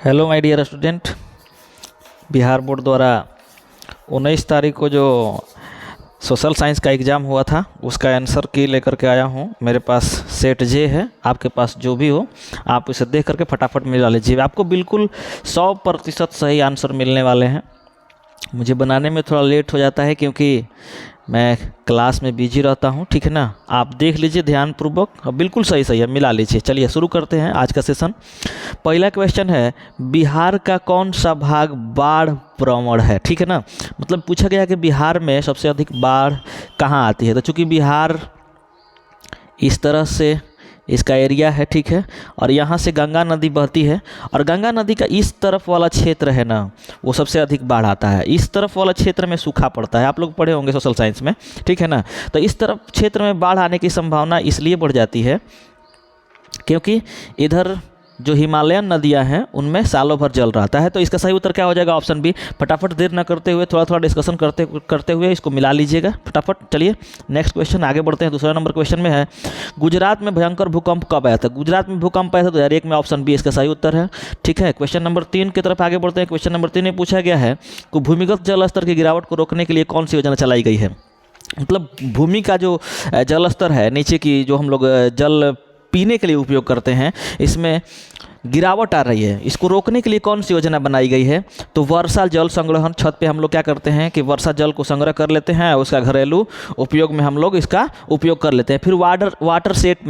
Hello my dear student. Bihar board द्वारा 19 तारीख को जो सोशल साइंस का एग्ज़ाम हुआ था उसका आंसर की लेकर के आया हूँ। मेरे पास सेट जे है, आपके पास जो भी हो आप इसे देख करके फटाफट मिला लीजिए। आपको बिल्कुल 100% सही आंसर मिलने वाले हैं। मुझे बनाने में थोड़ा लेट हो जाता है क्योंकि मैं क्लास में बिजी रहता हूँ, ठीक है ना। आप देख लीजिए ध्यानपूर्वक, बिल्कुल सही सही है, मिला लीजिए। चलिए शुरू करते हैं आज का सेशन। पहला क्वेश्चन है, बिहार का कौन सा भाग बाढ़ प्रवण है, ठीक है ना। मतलब पूछा गया कि बिहार में सबसे अधिक बाढ़ कहाँ आती है। तो चूँकि बिहार इस तरह से इसका एरिया है, ठीक है, और यहाँ से गंगा नदी बहती है और गंगा नदी का इस तरफ वाला क्षेत्र है ना, वो सबसे अधिक बाढ़ आता है। इस तरफ वाला क्षेत्र में सूखा पड़ता है, आप लोग पढ़े होंगे सोशल साइंस में, ठीक है ना। तो इस तरफ क्षेत्र में बाढ़ आने की संभावना इसलिए बढ़ जाती है क्योंकि इधर जो हिमालयन नदियां हैं उनमें सालों भर जल रहता है। तो इसका सही उत्तर क्या हो जाएगा, ऑप्शन बी। फटाफट देर न करते हुए थोड़ा थोड़ा डिस्कशन करते हुए इसको मिला लीजिएगा फटाफट। चलिए नेक्स्ट क्वेश्चन आगे बढ़ते हैं। दूसरा नंबर क्वेश्चन में है, गुजरात में भयंकर भूकंप कब आया था। गुजरात में भूकंप आया था 2001 में, ऑप्शन बी इसका सही उत्तर है, ठीक है। क्वेश्चन नंबर 3 की तरफ आगे बढ़ते हैं। क्वेश्चन नंबर 3 में पूछा गया है कि भूमिगत जल स्तर की गिरावट को रोकने के लिए कौन सी योजना चलाई गई है। मतलब भूमि का जो जल स्तर है, नीचे की जो हम लोग जल पीने के लिए उपयोग करते हैं, इसमें गिरावट आ रही है, इसको रोकने के लिए कौन सी योजना बनाई गई है। तो वर्षा जल संग्रहण, छत पे हम लोग क्या करते हैं कि वर्षा जल को संग्रह कर लेते हैं, उसका घरेलू उपयोग में हम लोग इसका उपयोग कर लेते हैं। फिर वाटर शेड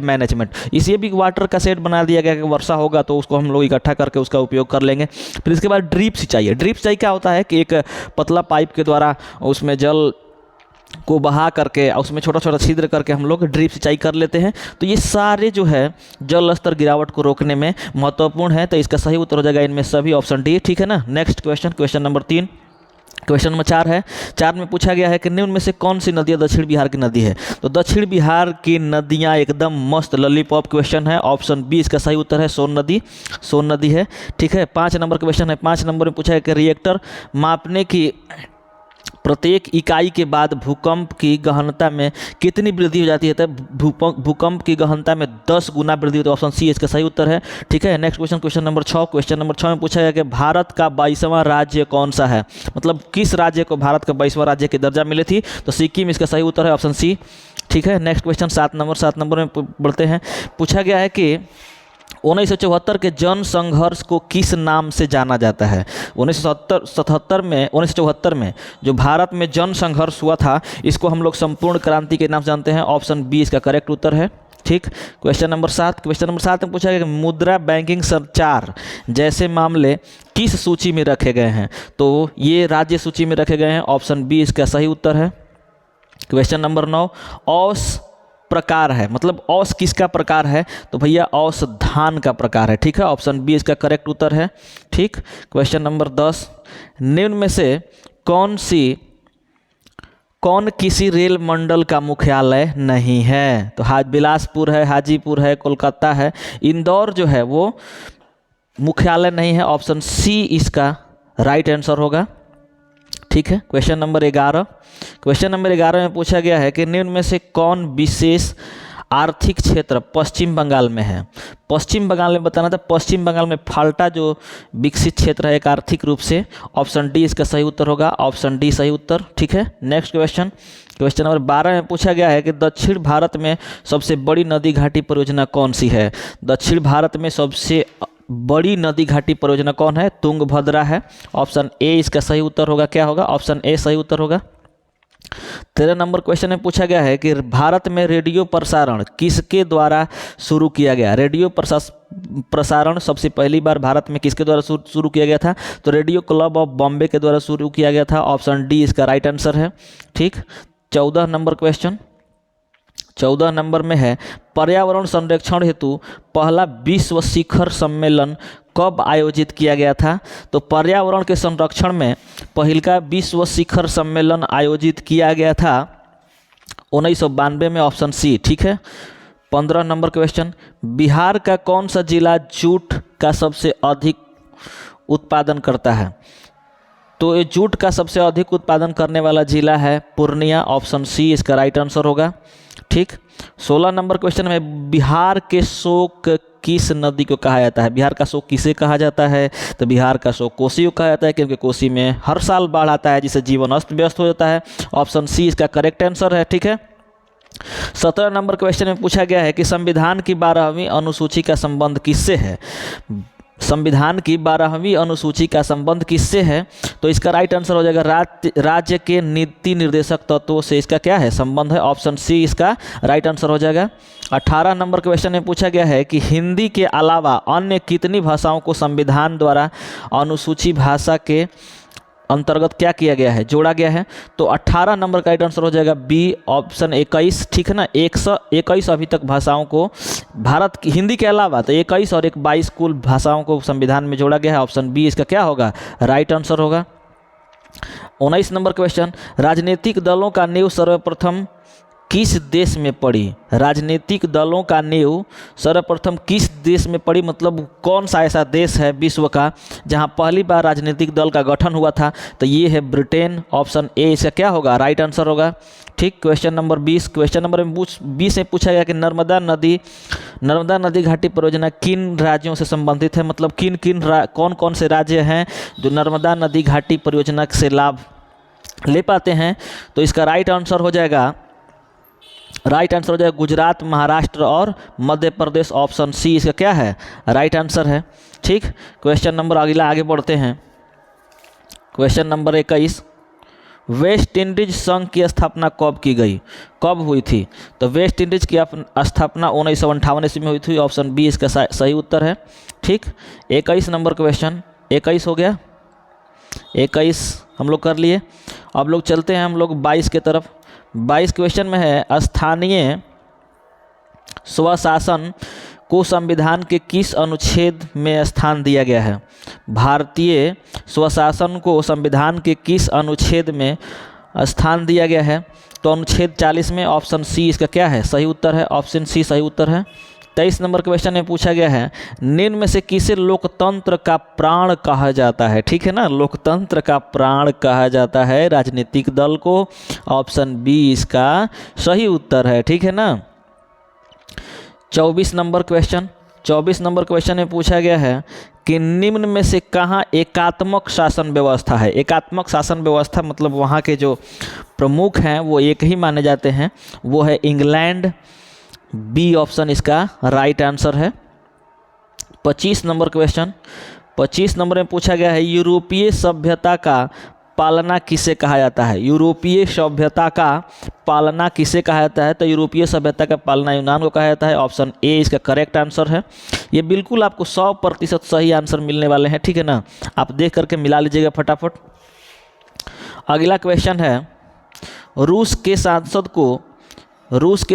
मैनेजमेंट, इसे भी वाटर का शेड बना दिया गया कि वर्षा होगा तो उसको हम लोग इकट्ठा करके उसका उपयोग कर लेंगे। फिर इसके बाद ड्रिप सिंचाई है। ड्रिप सिंचाई क्या होता है कि एक पतला पाइप के द्वारा उसमें जल को बहा करके उसमें छोटा छोटा छिद्र करके हम लोग ड्रिप सिंचाई कर लेते हैं। तो ये सारे जो है जल स्तर गिरावट को रोकने में महत्वपूर्ण है। तो इसका सही उत्तर हो जाएगा इनमें सभी, ऑप्शन डी, ठीक है ना। Next question, question number 3। Question number 4 है। 4 में पूछा गया है कि निम्न में से कौन सी नदियाँ दक्षिण बिहार की नदी है। तो दक्षिण बिहार की नदियाँ एकदम मस्त लॉलीपॉप क्वेश्चन है, ऑप्शन बी इसका सही उत्तर है, सोन नदी है, ठीक है। 5 नंबर क्वेश्चन है। 5 नंबर में पूछा है कि रिएक्टर मापने की प्रत्येक इकाई के बाद भूकंप की गहनता में कितनी वृद्धि हो जाती है। तो भूकंप की गहनता में 10 गुना वृद्धि होती है, ऑप्शन सी इसका सही उत्तर है, ठीक है। Next question, question number 6। Question number 6 में पूछा गया कि भारत का 22वां राज्य कौन सा है। मतलब किस राज्य को भारत का 22वां राज्य की दर्जा मिली थी। तो सिक्किम इसका सही उत्तर है, ऑप्शन सी, ठीक है। नेक्स्ट क्वेश्चन 7 नंबर में बढ़ते हैं। पूछा गया है कि 1974 के जन संघर्ष को किस नाम से जाना जाता है। 1974 में जो भारत में जन संघर्ष हुआ था, इसको हम लोग संपूर्ण क्रांति के नाम से जानते हैं, ऑप्शन बी इसका करेक्ट उत्तर है, ठीक। क्वेश्चन नंबर 7 में पूछा गया कि मुद्रा बैंकिंग संचार जैसे मामले किस सूची में रखे गए हैं। तो ये राज्य सूची में रखे गए हैं, ऑप्शन बी इसका सही उत्तर है। क्वेश्चन नंबर 9, औस प्रकार है, मतलब औस किसका प्रकार है। तो भैया औस धान का प्रकार है, ठीक है, ऑप्शन बी इसका करेक्ट उत्तर है, ठीक। क्वेश्चन नंबर 10, निम्न में से कौन किसी रेल मंडल का मुख्यालय नहीं है। तो बिलासपुर है, हाजीपुर है, कोलकाता है, इंदौर जो है वो मुख्यालय नहीं है, ऑप्शन सी इसका राइट आंसर होगा, ठीक है। क्वेश्चन नंबर 11 में पूछा गया है कि निम्न में से कौन विशेष आर्थिक क्षेत्र पश्चिम बंगाल में है। पश्चिम बंगाल में बताना था, पश्चिम बंगाल में फाल्टा जो विकसित क्षेत्र है एक आर्थिक रूप से, ऑप्शन डी इसका सही उत्तर होगा, ऑप्शन डी सही उत्तर, ठीक है। नेक्स्ट क्वेश्चन, क्वेश्चन नंबर 12 में पूछा गया है कि दक्षिण भारत में सबसे बड़ी नदी घाटी परियोजना कौन सी है। दक्षिण भारत में सबसे बड़ी नदी घाटी परियोजना कौन है। तुंगभद्रा है, ऑप्शन ए इसका सही उत्तर होगा, क्या होगा, ऑप्शन ए सही उत्तर होगा। 13 नंबर क्वेश्चन में पूछा गया है कि भारत में रेडियो प्रसारण किसके द्वारा शुरू किया गया। रेडियो प्रसारण सबसे पहली बार भारत में किसके द्वारा शुरू किया गया था। तो रेडियो क्लब ऑफ बॉम्बे के द्वारा शुरू किया गया था, ऑप्शन डी इसका राइट आंसर है, ठीक। 14 नंबर क्वेश्चन, 14 नंबर में है, पर्यावरण संरक्षण हेतु पहला विश्व शिखर सम्मेलन कब आयोजित किया गया था। तो पर्यावरण के संरक्षण में पहला विश्व शिखर सम्मेलन आयोजित किया गया था 1992 में, ऑप्शन सी, ठीक है। 15 नंबर क्वेश्चन, बिहार का कौन सा जिला जूट का सबसे अधिक उत्पादन करता है। तो ये जूट का सबसे अधिक उत्पादन करने वाला जिला है पूर्णिया, ऑप्शन सी इसका राइट आंसर होगा। ठीक, 16 नंबर क्वेश्चन में बिहार के शोक किस नदी को कहा जाता है? बिहार का शोक किसे कहा जाता है? तो बिहार का शोक कोसी को कहा जाता है, क्योंकि कोसी में हर साल बाढ़ आता है जिससे जीवन अस्त व्यस्त हो जाता है। ऑप्शन सी इसका करेक्ट आंसर है। ठीक है, 17 नंबर क्वेश्चन में पूछा गया है कि संविधान की 12वीं अनुसूची का संबंध किससे है? संविधान की 12वीं अनुसूची का संबंध किससे है? तो इसका राइट आंसर हो जाएगा राज्य के नीति निर्देशक तत्वों से इसका क्या है? संबंध है। ऑप्शन सी इसका राइट आंसर हो जाएगा। 18 नंबर क्वेश्चन में पूछा गया है कि हिंदी के अलावा अन्य कितनी भाषाओं को संविधान द्वारा अनुसूची भाषा के अंतर्गत क्या किया गया है, जोड़ा गया है? तो 18 नंबर का राइट आंसर हो जाएगा बी, ऑप्शन 21। ठीक है ना, 121 अभी तक भाषाओं को भारत की हिंदी के अलावा तो 21 और 22 कुल भाषाओं को संविधान में जोड़ा गया है। ऑप्शन बी इसका क्या होगा? राइट आंसर होगा। 19 नंबर क्वेश्चन, राजनीतिक दलों का नींव सर्वप्रथम किस देश में पड़ी? राजनीतिक दलों का नींव सर्वप्रथम किस देश में पड़ी, मतलब कौन सा ऐसा देश है विश्व का जहां पहली बार राजनीतिक दल का गठन हुआ था? तो ये है ब्रिटेन। ऑप्शन ए इसका क्या होगा? राइट आंसर होगा। ठीक, क्वेश्चन नंबर 20। क्वेश्चन नंबर 20 में पूछा गया कि नर्मदा नदी घाटी परियोजना किन राज्यों से संबंधित है? मतलब कौन कौन से राज्य हैं जो नर्मदा नदी घाटी परियोजना से लाभ ले पाते हैं? तो इसका राइट आंसर हो जाएगा गुजरात, महाराष्ट्र और मध्य प्रदेश। ऑप्शन सी इसका क्या है? राइट आंसर है। ठीक, क्वेश्चन नंबर अगला आगे बढ़ते हैं। क्वेश्चन नंबर 21, वेस्ट इंडीज संघ की स्थापना कब की गई, कब हुई थी? तो वेस्ट इंडीज की स्थापना 1958 ईस्वी में हुई थी। ऑप्शन बी इसका सही उत्तर है। ठीक, 21 नंबर क्वेश्चन 21 हो गया। 21 हम लोग कर लिए। अब लोग चलते हैं हम लोग 22 के तरफ। 22 क्वेश्चन में है स्थानीय स्वशासन को संविधान के किस अनुच्छेद में स्थान दिया गया है? भारतीय स्वशासन को संविधान के किस अनुच्छेद में स्थान दिया गया है? तो अनुच्छेद 40 में। ऑप्शन सी इसका क्या है? सही उत्तर है। ऑप्शन सी सही उत्तर है। 23 नंबर क्वेश्चन में पूछा गया है निम्न में से किसे लोकतंत्र का प्राण कहा जाता है? ठीक है ना, लोकतंत्र का प्राण कहा जाता है राजनीतिक दल को। ऑप्शन बी इसका सही उत्तर है। ठीक है ना। 24 नंबर क्वेश्चन में पूछा गया है कि निम्न में से कहाँ एकात्मक शासन व्यवस्था है? एकात्मक शासन व्यवस्था मतलब वहाँ के जो प्रमुख हैं वो एक ही माने जाते हैं, वो है इंग्लैंड। बी ऑप्शन इसका राइट आंसर है। 25 नंबर में पूछा गया है यूरोपीय सभ्यता का पालना किसे कहा जाता है? यूरोपीय सभ्यता का पालना किसे कहा जाता है? तो यूरोपीय सभ्यता का पालना यूनान को कहा जाता है। ऑप्शन ए इसका करेक्ट आंसर है। ये बिल्कुल आपको 100% सही आंसर मिलने वाले हैं। ठीक है ना, आप देख करके मिला लीजिएगा फटाफट। अगला क्वेश्चन है रूस के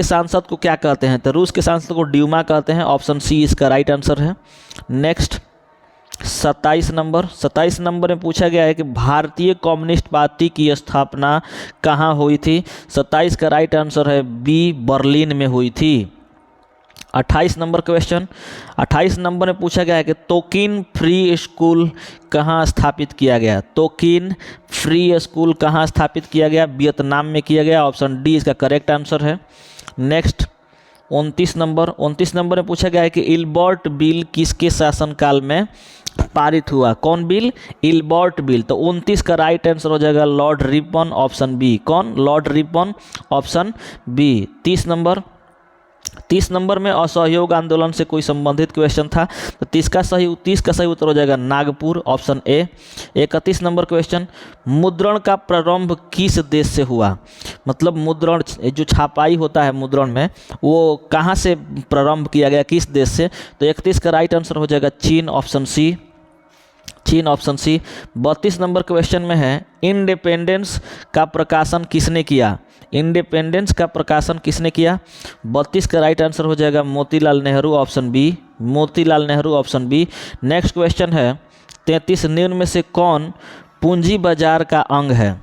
सांसद को क्या कहते हैं? तो रूस के सांसद को ड्यूमा कहते हैं। ऑप्शन सी इसका राइट आंसर है। नेक्स्ट 27 नंबर में पूछा गया है कि भारतीय कम्युनिस्ट पार्टी की स्थापना कहाँ हुई थी? 27 का राइट आंसर है बी, बर्लिन में हुई थी। 28 नंबर में पूछा गया है कि तोकिन फ्री स्कूल कहाँ स्थापित किया गया? तोकिन फ्री स्कूल कहाँ स्थापित किया गया? वियतनाम में किया गया। ऑप्शन डी इसका करेक्ट आंसर है। नेक्स्ट 29 नंबर में पूछा गया है कि इल्बर्ट बिल किसके शासनकाल में पारित हुआ? कौन बिल? Ilbert bill. तो 29 का राइट आंसर हो जाएगा लॉर्ड रिपन। Option B. कौन? Lord Ripon. Option B. 30 number में असहयोग आंदोलन से कोई संबंधित क्वेश्चन था, तो 30 का सही उत्तर हो जाएगा Nagpur. Option A. 31 number question मुद्रण का प्रारंभ किस देश से हुआ? मतलब मुद्रण जो छापाई होता है मुद्रण में, वो कहाँ से प्रारंभ किया गया, किस देश से? तो 31 का राइट आंसर हो जाएगा चीन। Option C. 32 नंबर क्वेश्चन में है इंडिपेंडेंस का प्रकाशन किसने किया? 32 का राइट आंसर हो जाएगा Motilal Nehru. Option B. Option B. Next question है 33 निम्न में से कौन पूंजी बाजार का अंग है?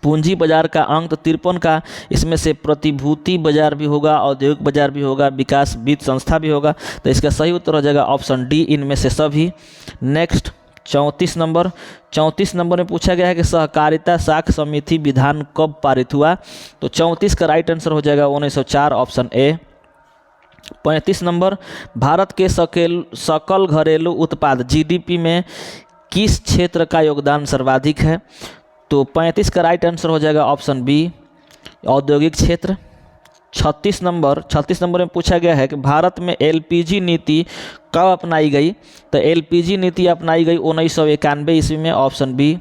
पूंजी बाजार का अंग तो 53 का, इसमें से प्रतिभूति बाजार भी होगा, औद्योगिक बाजार भी होगा, विकास वित्त संस्था भी होगा। तो इसका सही उत्तर हो जाएगा ऑप्शन डी, इनमें से सभी। नेक्स्ट 34 नंबर में पूछा गया है कि सहकारिता साख समिति विधान कब पारित हुआ। तो 34 का राइट आंसर हो जाएगा 1904, ऑप्शन ए। 35 नंबर, भारत के सकल घरेलू उत्पाद जीडीपी में किस क्षेत्र का योगदान सर्वाधिक है। तो 35 का राइट आंसर हो जाएगा ऑप्शन बी, औद्योगिक क्षेत्र। 36 नंबर में पूछा गया है कि भारत में एलपीजी नीति कब अपनाई गई। तो एलपीजी नीति अपनाई गई 1991 ईस्वी में, ऑप्शन बी।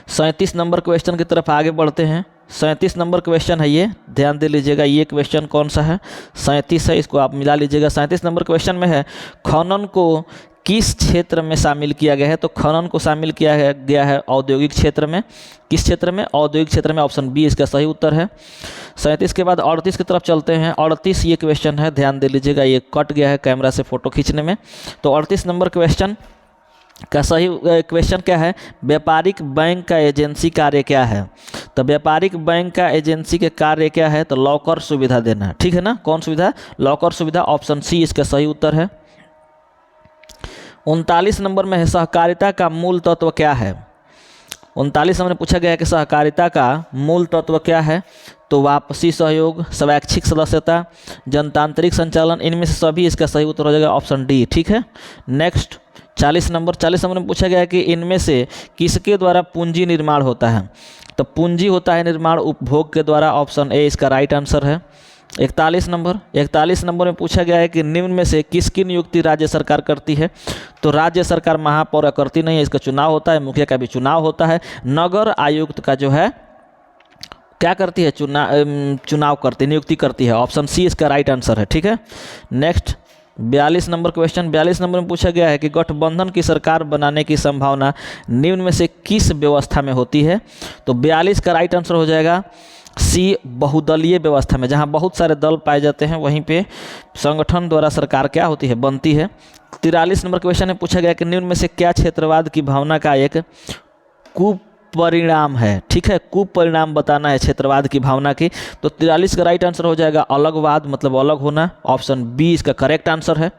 37 नंबर क्वेश्चन की तरफ आगे बढ़ते हैं। 37 नंबर क्वेश्चन है ये, ध्यान दे लीजिएगा। ये क्वेश्चन कौन सा है, 37 है, इसको आप मिला लीजिएगा। 37 नंबर क्वेश्चन में है खनन को किस क्षेत्र में शामिल किया गया है। तो खनन को शामिल किया गया है औद्योगिक क्षेत्र में। किस क्षेत्र में, औद्योगिक क्षेत्र में, ऑप्शन बी इसका सही उत्तर है। 37 के बाद 38 की तरफ चलते हैं। 38 ये क्वेश्चन है, ध्यान दे लीजिएगा, ये कट गया है कैमरा से फ़ोटो खींचने में। तो 38 नंबर क्वेश्चन का सही क्वेश्चन क्या है, व्यापारिक बैंक का एजेंसी कार्य क्या है। तो व्यापारिक बैंक का एजेंसी के कार्य क्या है, तो लॉकर सुविधा देना, ठीक है ना। कौन सुविधा, लॉकर सुविधा, ऑप्शन सी इसका सही उत्तर है। 39 नंबर में है सहकारिता का मूल तत्व क्या है। 39 नंबर में पूछा गया है कि सहकारिता का मूल तत्व क्या है। तो वापसी सहयोग, स्वैच्छिक सदस्यता, जनतांत्रिक संचालन, इनमें से सभी इसका सही उत्तर हो जाएगा ऑप्शन डी, ठीक है। नेक्स्ट 40 नंबर में पूछा गया है कि इनमें से किसके द्वारा पूंजी निर्माण होता है। तो पूंजी होता है निर्माण उपभोग के द्वारा, ऑप्शन ए इसका राइट आंसर है। 41 नंबर में पूछा गया है कि निम्न में से किसकी नियुक्ति राज्य सरकार करती है। तो राज्य सरकार महापौर करती नहीं है, इसका चुनाव होता है, मुखिया का भी चुनाव होता है। नगर आयुक्त का जो है क्या करती है, चुनाव करती, नियुक्ति करती है, ऑप्शन सी इसका राइट आंसर है, ठीक है। Next 42 number question. 42 नंबर में पूछा गया है कि गठबंधन की सरकार बनाने की संभावना निम्न में से किस व्यवस्था में होती है। तो 42 का राइट आंसर हो जाएगा सी, बहुदलीय व्यवस्था में, जहां बहुत सारे दल पाए जाते हैं वहीं पे संगठन द्वारा सरकार क्या होती है, बनती है। 43 नंबर क्वेश्चन में पूछा गया कि निम्न में से क्या क्षेत्रवाद की भावना का एक कुपरिणाम है, ठीक है। कुपरिणाम बताना है क्षेत्रवाद की भावना की। तो 43 का राइट आंसर हो जाएगा अलगवाद, मतलब अलग होना, ऑप्शन बी इसका करेक्ट आंसर है।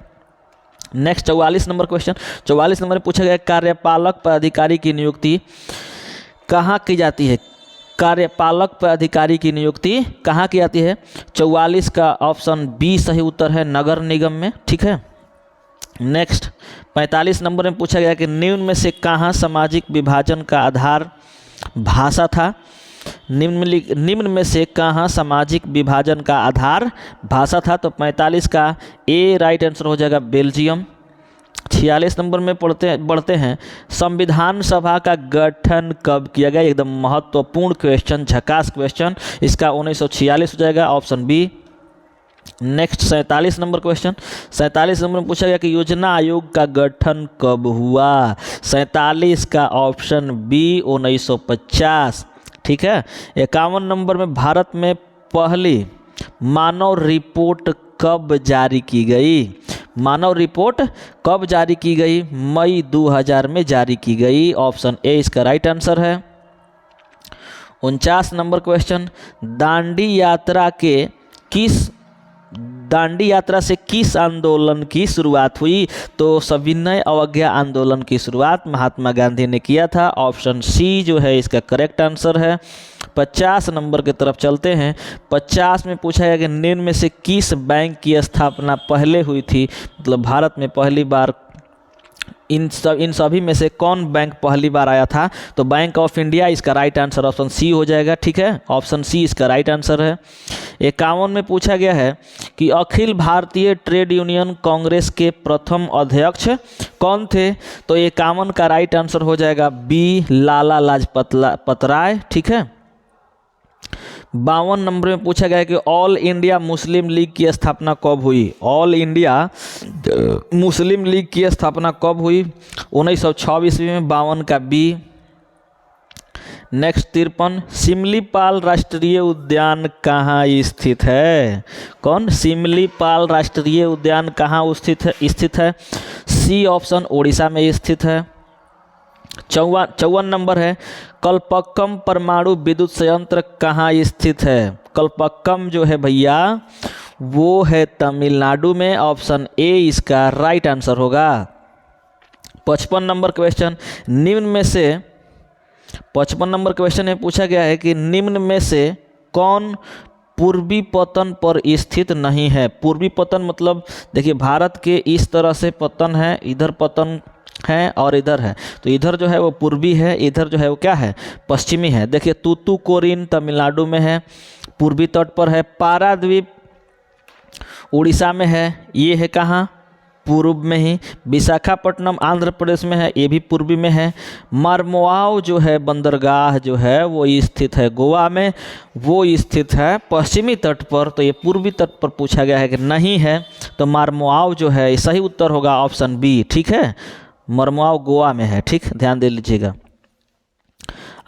Next 44 number question. 44 नंबर में पूछा गया कार्यपालक पदाधिकारी की नियुक्ति कहाँ की जाती है। कार्यपालक पदाधिकारी की नियुक्ति कहाँ की जाती है। 44 का ऑप्शन बी सही उत्तर है, नगर निगम में, ठीक है। नेक्स्ट 45 नंबर में पूछा गया कि निम्न में से कहाँ सामाजिक विभाजन का आधार भाषा था। निम्न में से कहाँ सामाजिक विभाजन का आधार भाषा था। तो 45 का ए राइट आंसर हो जाएगा बेल्जियम। 46 नंबर में बढ़ते हैं। संविधान सभा का गठन कब किया गया। एकदम महत्वपूर्ण क्वेश्चन, झकास क्वेश्चन, इसका 1946 हो जाएगा, option B. Next 47 number question. 47 number में पूछा गया कि योजना आयोग का गठन कब हुआ। 47 का ऑप्शन बी 1950, ठीक है। 51 नंबर में भारत में पहली मानव रिपोर्ट कब जारी की गई। मानव रिपोर्ट कब जारी की गई, मई 2000 में जारी की गई, ऑप्शन ए इसका राइट आंसर है। 49 नंबर क्वेश्चन। दांडी यात्रा से किस आंदोलन की शुरुआत हुई। तो सविनय अवज्ञा आंदोलन की शुरुआत महात्मा गांधी ने किया था, ऑप्शन सी जो है इसका करेक्ट आंसर है। 50 नंबर की तरफ चलते हैं। 50 में पूछा गया कि निम्न में से किस बैंक की स्थापना पहले हुई थी, मतलब भारत में पहली बार इन सभी में से कौन बैंक पहली बार आया था। तो बैंक ऑफ इंडिया इसका राइट आंसर ऑप्शन सी हो जाएगा, ठीक है। ऑप्शन सी इसका राइट आंसर है। 51 में पूछा गया है कि अखिल भारतीय ट्रेड यूनियन कांग्रेस के प्रथम अध्यक्ष कौन थे। तो 51 का राइट आंसर हो जाएगा बी, लाला लाजपत राय, ठीक है। 52 नंबर में पूछा गया है कि ऑल इंडिया मुस्लिम लीग की स्थापना कब हुई। ऑल इंडिया मुस्लिम लीग की स्थापना कब हुई, 1926 ईस्वी में, 52 का बी। नेक्स्ट 53, सिमलीपाल राष्ट्रीय उद्यान कहाँ स्थित है। कौन, सिमलीपाल राष्ट्रीय उद्यान कहाँ स्थित है। सी ऑप्शन ओडिशा में स्थित है। 54 नंबर है, कल्पक्कम परमाणु विद्युत संयंत्र कहाँ स्थित है। कल्पक्कम जो है भैया वो है तमिलनाडु में, ऑप्शन ए इसका राइट आंसर होगा। 55 नंबर क्वेश्चन, निम्न में से 55 नंबर क्वेश्चन में पूछा गया है कि निम्न में से कौन पूर्वी पतन पर स्थित नहीं है। पूर्वी पतन मतलब देखिए भारत के इस तरह से पतन है, इधर पतन है और इधर है, तो इधर जो है वो पूर्वी है, इधर जो है वो क्या है, पश्चिमी है। देखिए तूतुकुड़ीन तमिलनाडु में है, पूर्वी तट पर है। पारादीप उड़ीसा में है, ये है कहाँ, पूर्व में ही। विशाखापट्टनम आंध्र प्रदेश में है, ये भी पूर्वी में है। मरमवाव जो है बंदरगाह जो है वो स्थित है गोवा में, वो स्थित है पश्चिमी तट पर, तो ये पूर्वी तट पर पूछा गया है कि नहीं है, तो मरमवाव जो है सही उत्तर होगा ऑप्शन बी। ठीक है, मरमवाव गोवा में है। ठीक, ध्यान दे लीजिएगा।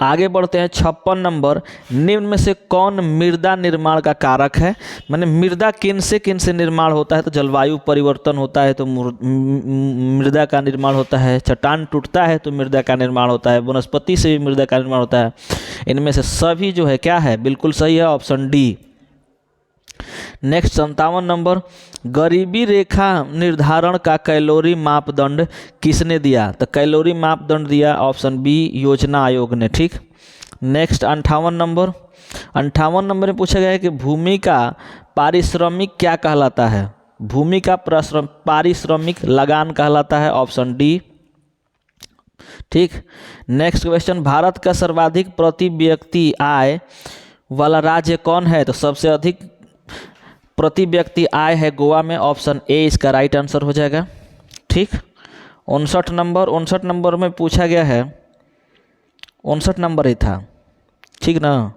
आगे बढ़ते हैं 56 नंबर, निम्न में से कौन मृदा निर्माण का कारक है। माने मृदा किन से निर्माण होता है, तो जलवायु परिवर्तन होता है तो मृदा का निर्माण होता है, चट्टान टूटता है तो मृदा का निर्माण होता है, वनस्पति से भी मृदा का निर्माण होता है। इनमें से सभी जो है क्या है, बिल्कुल सही है, ऑप्शन डी। नेक्स्ट 57 नंबर, गरीबी रेखा निर्धारण का कैलोरी मापदंड किसने दिया, तो कैलोरी मापदंड दिया ऑप्शन बी, योजना आयोग ने। ठीक, नेक्स्ट 58 नंबर, 58 नंबर में पूछा गया है कि भूमि का पारिश्रमिक क्या कहलाता है। भूमि का पारिश्रमिक लगान कहलाता है, ऑप्शन डी। ठीक, नेक्स्ट क्वेश्चन, भारत का सर्वाधिक प्रति व्यक्ति आय वाला राज्य कौन है, तो सबसे अधिक प्रति व्यक्ति आय है गोवा में, ऑप्शन ए इसका राइट आंसर हो जाएगा। ठीक, 59 नंबर में पूछा गया है, 59 नंबर ही था, ठीक ना,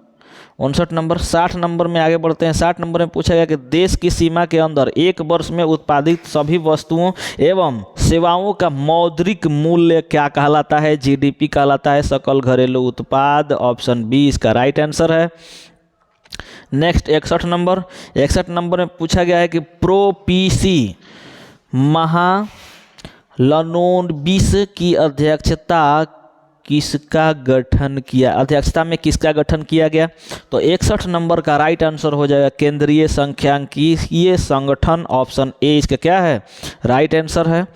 59 नंबर। 60 नंबर में आगे बढ़ते हैं। 60 नंबर में पूछा गया कि देश की सीमा के अंदर एक वर्ष में उत्पादित सभी वस्तुओं एवं सेवाओं का मौद्रिक मूल्य क्या कहलाता है, जीडीपी कहलाता है, सकल घरेलू उत्पाद, ऑप्शन बी इसका राइट आंसर है। नेक्स्ट 61 नंबर, 61 नंबर में पूछा गया है कि प्रोपीसी महालनोबिस की अध्यक्षता में किसका गठन किया गया, तो 61 नंबर का राइट आंसर हो जाएगा केंद्रीय सांख्यिकीय संगठन, ऑप्शन ए इसका क्या है, राइट आंसर है।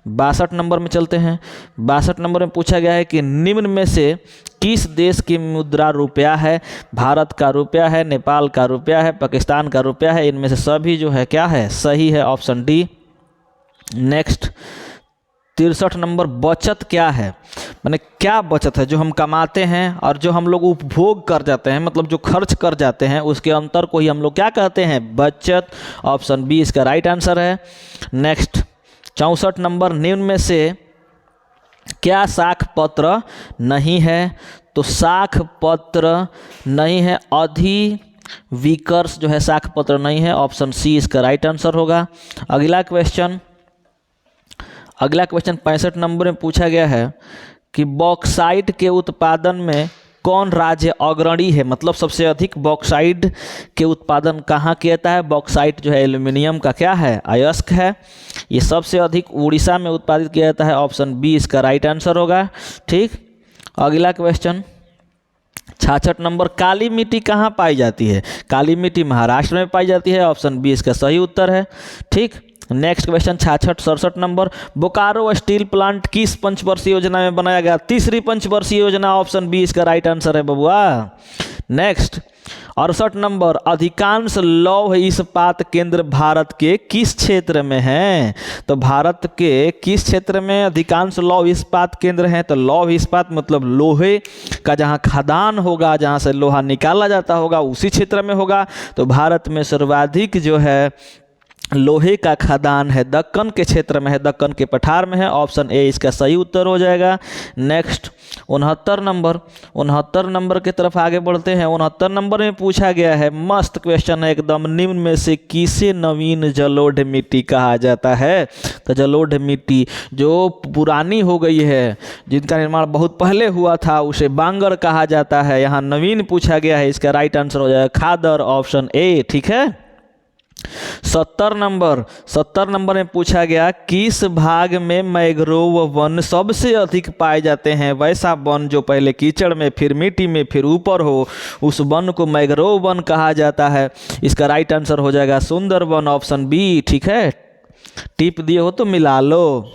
62 नंबर में चलते हैं। 62 नंबर में पूछा गया है कि निम्न में से किस देश की मुद्रा रुपया है। भारत का रुपया है, नेपाल का रुपया है, पाकिस्तान का रुपया है, इनमें से सभी जो है क्या है, सही है, ऑप्शन डी। नेक्स्ट 63 नंबर, बचत क्या है, माने क्या बचत है, जो हम कमाते हैं और जो हम लोग उपभोग कर जाते हैं, मतलब जो खर्च कर जाते हैं, उसके अंतर को ही हम लोग क्या कहते हैं, बचत, ऑप्शन बी इसका राइट आंसर है। नेक्स्ट 64 नंबर, निम्न में से क्या साख पत्र नहीं है, तो साख पत्र नहीं है, अधिविकर्ष जो है साख पत्र नहीं है, ऑप्शन सी इसका राइट आंसर होगा। अगला क्वेश्चन 65 नंबर में पूछा गया है कि बॉक्साइट के उत्पादन में कौन राज्य अग्रणी है, मतलब सबसे अधिक बॉक्साइट के उत्पादन कहाँ किया जाता है। बॉक्साइट जो है एल्यूमिनियम का क्या है, अयस्क है, ये सबसे अधिक उड़ीसा में उत्पादित किया जाता है, ऑप्शन बी इसका राइट आंसर होगा। ठीक, अगला क्वेश्चन 66 नंबर, काली मिट्टी कहाँ पाई जाती है। काली मिट्टी महाराष्ट्र में पाई जाती है, ऑप्शन बी इसका सही उत्तर है। ठीक, next question 67 number, Bokaro steel plant किस पंचवर्षीय योजना में बनाया गया। तीसरी पंचवर्षीय योजना, ऑप्शन बी इसका राइट आंसर है बबुआ। नेक्स्ट 68 नंबर, अधिकांश लौह इस्पात केंद्र भारत के किस क्षेत्र में हैं। तो भारत के किस क्षेत्र में अधिकांश लौह इस्पात केंद्र हैं, तो लौह इस्पात मतलब लोहे का जहां खदान होगा, जहां से लोहा निकाला जाता होगा, उसी क्षेत्र में होगा। तो भारत में सर्वाधिक जो है लोहे का खदान है दक्कन के क्षेत्र में है, दक्कन के पठार में है, ऑप्शन ए इसका सही उत्तर हो जाएगा। नेक्स्ट 69 नंबर की तरफ आगे बढ़ते हैं। 69 नंबर में पूछा गया है, मस्त क्वेश्चन है एकदम, निम्न में से किसे नवीन जलोढ़ मिट्टी कहा जाता है। तो जलोढ़ मिट्टी जो पुरानी हो गई है, जिनका निर्माण बहुत पहले हुआ था, उसे बांगर कहा जाता है। यहाँ नवीन पूछा गया है, इसका राइट आंसर हो जाएगा खादर, ऑप्शन ए। ठीक है, 70 नंबर में पूछा गया, किस भाग में मैंग्रोव वन सबसे अधिक पाए जाते हैं। वैसा वन जो पहले कीचड़ में, फिर मिट्टी में, फिर ऊपर हो, उस वन को मैंग्रोव वन कहा जाता है। इसका राइट आंसर हो जाएगा सुंदर वन, ऑप्शन बी। ठीक है, टिप दिए हो तो मिला लो।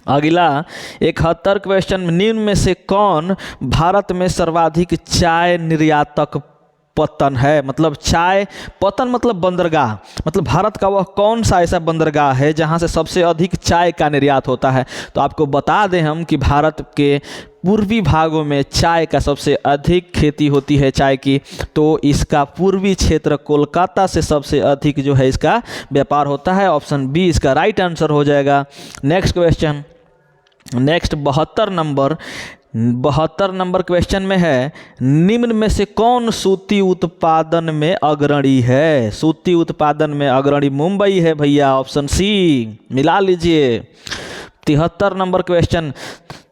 अगला 71 क्वेश्चन, निम्न में से कौन भारत में सर्वाधिक चाय निर्यातक पतन है? मतलब चाय पतन मतलब बंदरगाह, मतलब भारत का वह कौन सा ऐसा बंदरगाह है जहां से सबसे अधिक चाय का निर्यात होता है? तो आपको बता दें हम कि भारत के पूर्वी भागों में चाय का सबसे अधिक खेती होती है चाय की, तो इसका पूर्वी क्षेत्र कोलकाता से सबसे अधिक जो है इसका व्यापार होता है। ऑप्शन बी इसका राइट आंसर हो जाएगा। Next question, next 72 number question में है, निम्न में से कौन सूती उत्पादन में अग्रणी है? सूती उत्पादन में अग्रणी मुंबई है भैया, ऑप्शन सी मिला लीजिए। 73 नंबर क्वेश्चन,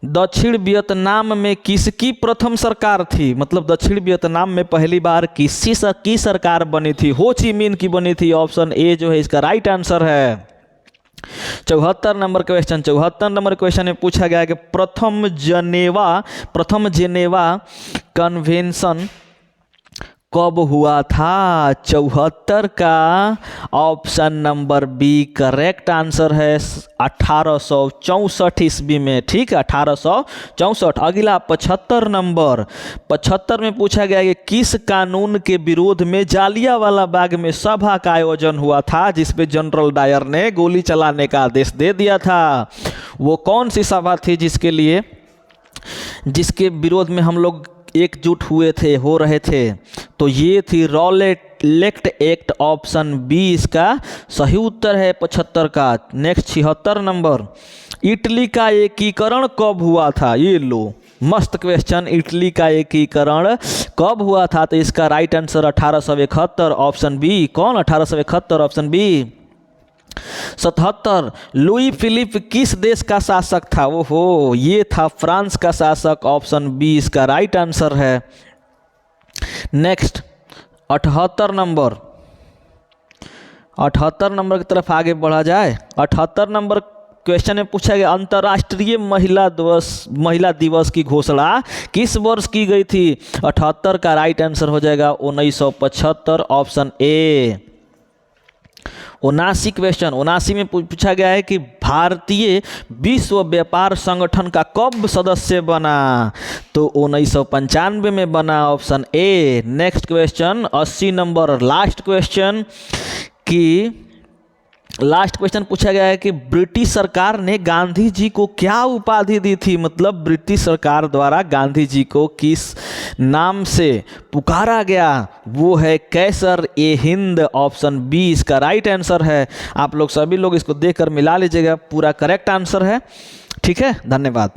दक्षिण वियतनाम में किसकी प्रथम सरकार थी? मतलब दक्षिण वियतनाम में पहली बार की सरकार बनी थी? हो ची मिन की बनी थी। ऑप्शन ए जो है इसका राइट आंसर है। 74 नंबर क्वेश्चन में पूछा गया है कि प्रथम जेनेवा कन्वेंशन कब हुआ था? 74 का option number B correct answer है, 1864 ईस्वी में। ठीक है, 1864। अगला 75 में पूछा गया कि किस कानून के विरोध में जालियांवाला बाग में सभा का आयोजन हुआ था जिसपे जनरल डायर ने गोली चलाने का आदेश दे दिया था? वो कौन सी सभा थी जिसके विरोध में हम लोग एकजुट हो रहे थे? तो ये थी रॉलेट एक्ट, ऑप्शन बी इसका सही उत्तर है 75 का। नेक्स्ट 76 नंबर, इटली का एकीकरण कब हुआ था? ये लो मस्त क्वेश्चन, इटली का एकीकरण कब हुआ था? तो इसका राइट आंसर 1871, ऑप्शन बी। कौन 1871? Option B. 77, लुई फिलिप किस देश का शासक था? ओहो, ये था फ्रांस का शासक, ऑप्शन बी इसका राइट आंसर है। नेक्स्ट 78 नंबर की तरफ आगे बढ़ा जाए। 78 नंबर क्वेश्चन में पूछा गया, अंतर्राष्ट्रीय महिला दिवस की घोषणा किस वर्ष की गई थी? 78 का राइट आंसर हो जाएगा 1975, ऑप्शन ए। 79 में पूछा गया है कि भारतीय विश्व व्यापार संगठन का कब सदस्य बना? तो 1995 में बना, option A. Next question 80 number, last question पूछा गया है कि ब्रिटिश सरकार ने गांधी जी को क्या उपाधि दी थी? मतलब ब्रिटिश सरकार द्वारा गांधी जी को किस नाम से पुकारा गया? वो है कैसर ए हिंद, ऑप्शन बी इसका राइट आंसर है। आप लोग सभी लोग इसको देखकर मिला लीजिएगा, पूरा करेक्ट आंसर है। ठीक है, धन्यवाद।